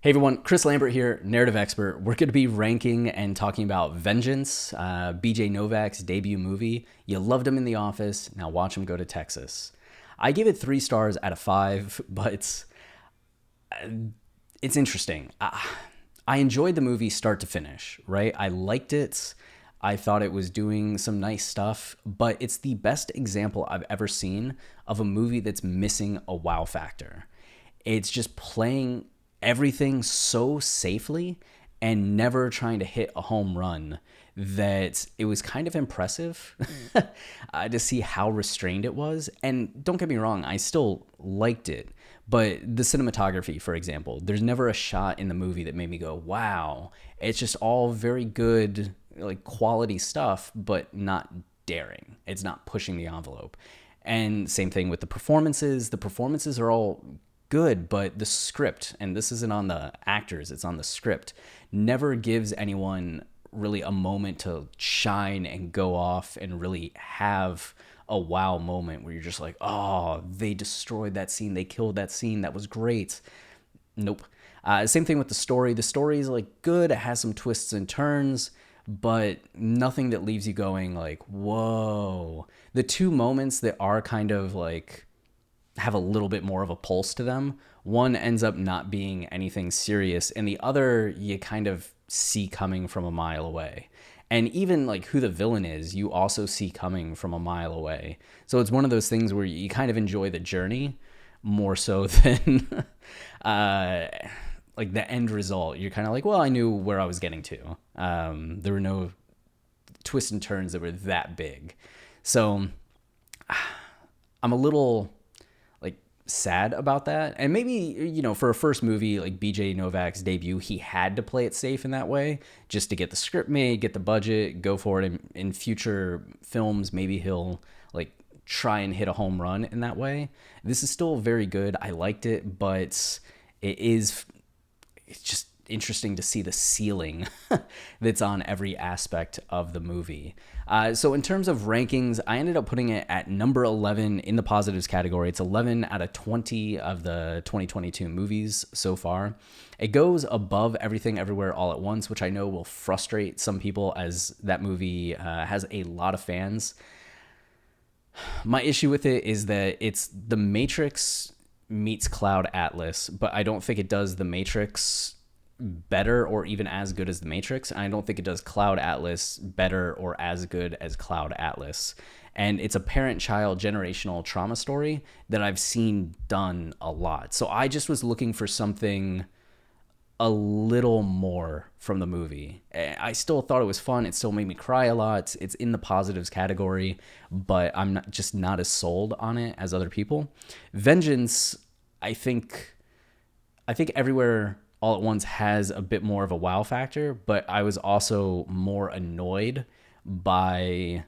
Hey everyone, Chris Lambert here, narrative expert. We're going to be ranking and talking about Vengeance, BJ Novak's debut movie. You loved him in The Office, now watch him go to Texas. I give it 3 stars out of 5, but it's interesting. I enjoyed the movie start to finish, right? I liked it. I thought it was doing some nice stuff, but it's the best example I've ever seen of a movie that's missing a wow factor. It's just playing everything so safely and never trying to hit a home run that it was kind of impressive to see how restrained it was. And don't get me wrong, I still liked it. But the cinematography, for example, there's never a shot in the movie that made me go, wow. It's just all very good, like quality stuff, but not daring. It's not pushing the envelope. And same thing with the performances. The performances are all good, but the script, and this isn't on the actors, it's on the script, never gives anyone really a moment to shine and go off and really have a wow moment where you're just like, oh, they destroyed that scene, they killed that scene, that was great. Nope. Same thing with the story. The story is like good, it has some twists and turns, but nothing that leaves you going like, whoa. The two moments that are kind of like have a little bit more of a pulse to them. One ends up not being anything serious, and the other you kind of see coming from a mile away. And even like who the villain is, you also see coming from a mile away. So it's one of those things where you kind of enjoy the journey more so than like the end result. You're kind of like, well, I knew where I was getting to. There were no twists and turns that were that big. So I'm a little sad about that. And maybe, you know, for a first movie like BJ Novak's debut, he had to play it safe in that way just to get the script made, get the budget, go for it. In future films, maybe he'll like try and hit a home run in that way. This is still very good. I liked it, but it's just interesting to see the ceiling that's on every aspect of the movie. So in terms of rankings, I ended up putting it at number 11 in the positives category. It's 11 out of 20 of the 2022 movies so far. It goes above Everything Everywhere All at Once, which I know will frustrate some people as that movie has a lot of fans. My issue with it is that it's The Matrix meets Cloud Atlas, but I don't think it does The Matrix better or even as good as The Matrix. And I don't think it does Cloud Atlas better or as good as Cloud Atlas. And it's a parent-child generational trauma story that I've seen done a lot. So I just was looking for something a little more from the movie. I still thought it was fun. It still made me cry a lot. It's in the positives category, but I'm just not as sold on it as other people. Vengeance, I think Everywhere All at Once has a bit more of a wow factor, but I was also more annoyed by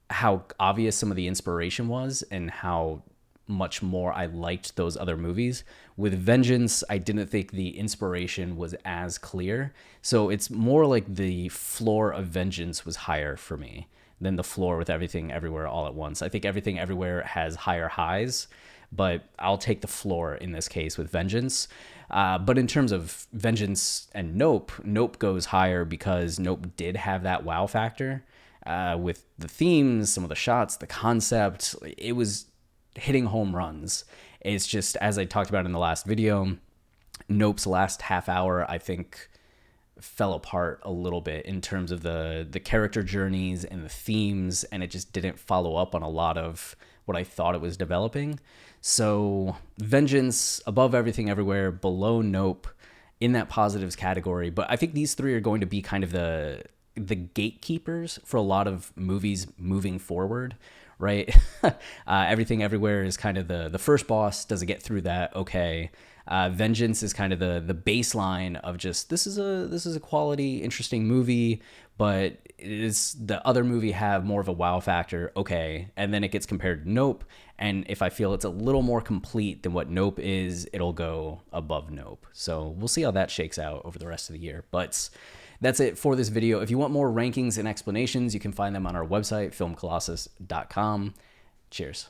how obvious some of the inspiration was and how much more I liked those other movies. With Vengeance, I didn't think the inspiration was as clear. So it's more like the floor of Vengeance was higher for me than the floor with Everything Everywhere All at Once. I think Everything Everywhere has higher highs, but I'll take the floor in this case with Vengeance. But in terms of Vengeance and Nope, Nope goes higher because Nope did have that wow factor with the themes, some of the shots, the concept. It was hitting home runs. It's just, as I talked about in the last video, Nope's last half hour, I think, fell apart a little bit in terms of the character journeys and the themes, and it just didn't follow up on a lot of what I thought it was developing. So Vengeance, above Everything Everywhere, below Nope, in that positives category. But I think these three are going to be kind of the gatekeepers for a lot of movies moving forward, right? Everything Everywhere is kind of the first boss. Does it get through that? Okay. Vengeance is kind of the baseline of just this is a quality, interesting movie, but is the other movie have more of a wow factor? Okay. And then it gets compared to Nope. And if I feel it's a little more complete than what Nope is, it'll go above Nope. So we'll see how that shakes out over the rest of the year. But that's it for this video. If you want more rankings and explanations, you can find them on our website, filmcolossus.com. Cheers.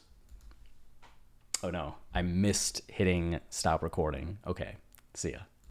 Oh no, I missed hitting stop recording. Okay, see ya.